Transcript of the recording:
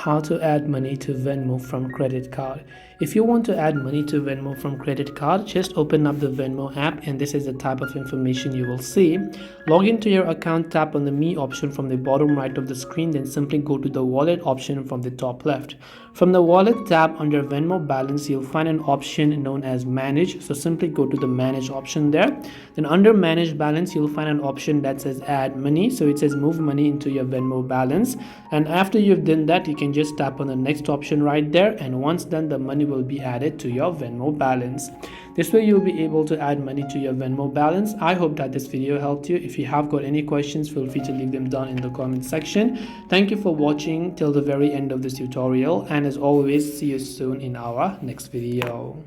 how to add money to Venmo from credit card. If you want to add money to Venmo from credit card, just open up the Venmo app, and this is the type of information you will see. Log into your account, tap on the Me option from the bottom right of the screen, then simply go to the Wallet option from the top left. From the Wallet tab under Venmo Balance, you'll find an option known as Manage, so simply go to the Manage option there. Then under Manage Balance, you'll find an option that says Add Money, so it says move money into your Venmo balance, and after you've done that, you can just tap on the next option right there, and once done, the money will be added to your Venmo balance. This way you'll be able to add money to your Venmo balance. I hope that this video helped you. If you have got any questions, feel free to leave them down in the comment section. Thank you for watching till the very end of this tutorial, and as always, see you soon in our next video.